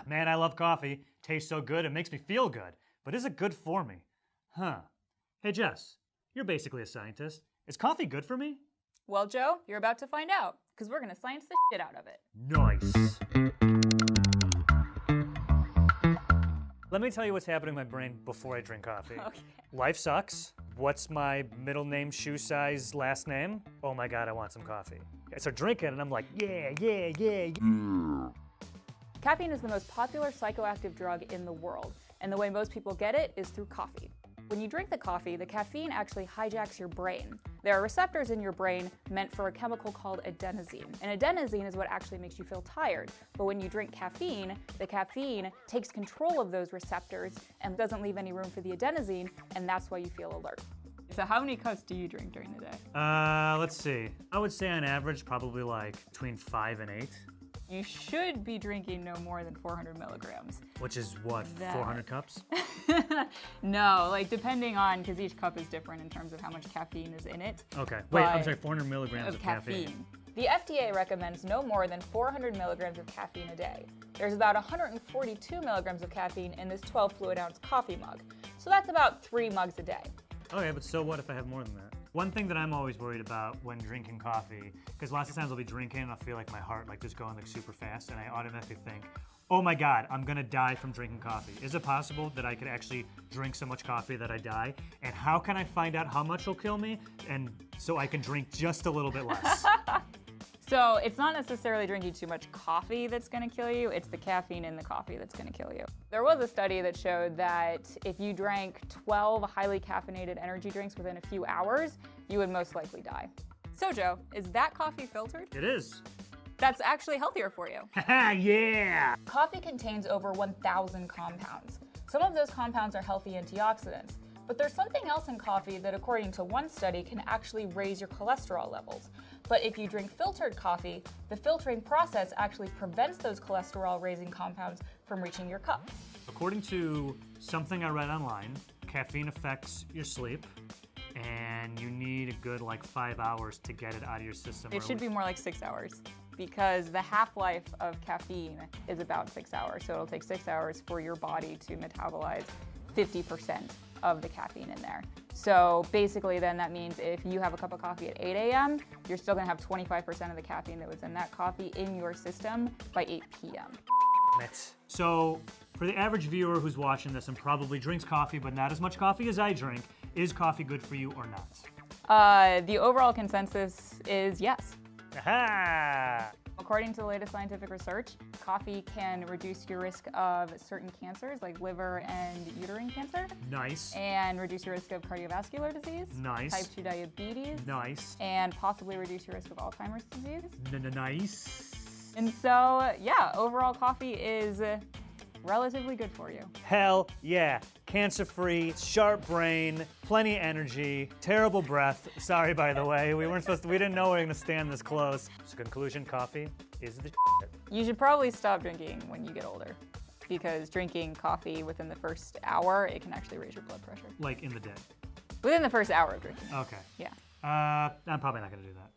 Man, I love coffee. Tastes so good, it makes me feel good. But is it good for me? Huh. Hey, Jess, you're basically a scientist. Is coffee good for me? Well, Joe, you're about to find out, because we're going to science the shit out of it. Nice. Let me tell you what's happening in my brain before I drink coffee. Okay. Life sucks. What's my middle name, shoe size, last name? Oh my God, I want some coffee. I start drinking and I'm like, yeah. Caffeine is the most popular psychoactive drug in the world, and the way most people get it is through coffee. When you drink the coffee, the caffeine actually hijacks your brain. There are receptors in your brain meant for a chemical called adenosine. And adenosine is what actually makes you feel tired. But when you drink caffeine, the caffeine takes control of those receptors and doesn't leave any room for the adenosine, and that's why you feel alert. So how many cups do you drink during the day? Let's see. I would say on average, probably like between 5 and 8. You should be drinking no more than 400 milligrams. Which is what, 400 cups? No, like depending on, because each cup is different in terms of how much caffeine is in it. Okay, wait, I'm sorry, 400 milligrams of caffeine. The FDA recommends no more than 400 milligrams of caffeine a day. There's about 142 milligrams of caffeine in this 12 fluid ounce coffee mug. So that's about 3 mugs a day. Okay, but so what if I have more than that? One thing that I'm always worried about when drinking coffee, because lots of times I'll be drinking and I'll feel like my heart like just going like super fast, and I automatically think, oh my God, I'm gonna die from drinking coffee. Is it possible that I could actually drink so much coffee that I die? And how can I find out how much will kill me? And so I can drink just a little bit less. So it's not necessarily drinking too much coffee that's gonna kill you, it's the caffeine in the coffee that's gonna kill you. There was a study that showed that if you drank 12 highly caffeinated energy drinks within a few hours, you would most likely die. So Joe, is that coffee filtered? It is. That's actually healthier for you. Haha, yeah! Coffee contains over 1,000 compounds. Some of those compounds are healthy antioxidants. But there's something else in coffee that, according to one study, can actually raise your cholesterol levels. But if you drink filtered coffee, the filtering process actually prevents those cholesterol-raising compounds from reaching your cup. According to something I read online, caffeine affects your sleep, and you need a good like 5 hours to get it out of your system. It should be more like 6 hours, because the half-life of caffeine is about 6 hours. So it'll take 6 hours for your body to metabolize 50% of the caffeine in there. So basically then that means if you have a cup of coffee at 8 a.m., you're still gonna have 25% of the caffeine that was in that coffee in your system by 8 p.m. So for the average viewer who's watching this and probably drinks coffee but not as much coffee as I drink, is coffee good for you or not? The overall consensus is yes. Aha! According to the latest scientific research, coffee can reduce your risk of certain cancers like liver and uterine cancer. Nice. And reduce your risk of cardiovascular disease. Nice. Type 2 diabetes. Nice. And possibly reduce your risk of Alzheimer's disease. Nice. And so, yeah, overall coffee is relatively good for you. Hell yeah. Cancer-free, sharp brain, plenty of energy, terrible breath. Sorry, by the way, we didn't know we were gonna stand this close. So conclusion, coffee is the shit. You should probably stop drinking when you get older, because drinking coffee within the first hour, it can actually raise your blood pressure. Like in the day? Within the first hour of drinking. Okay. Yeah. I'm probably not gonna do that.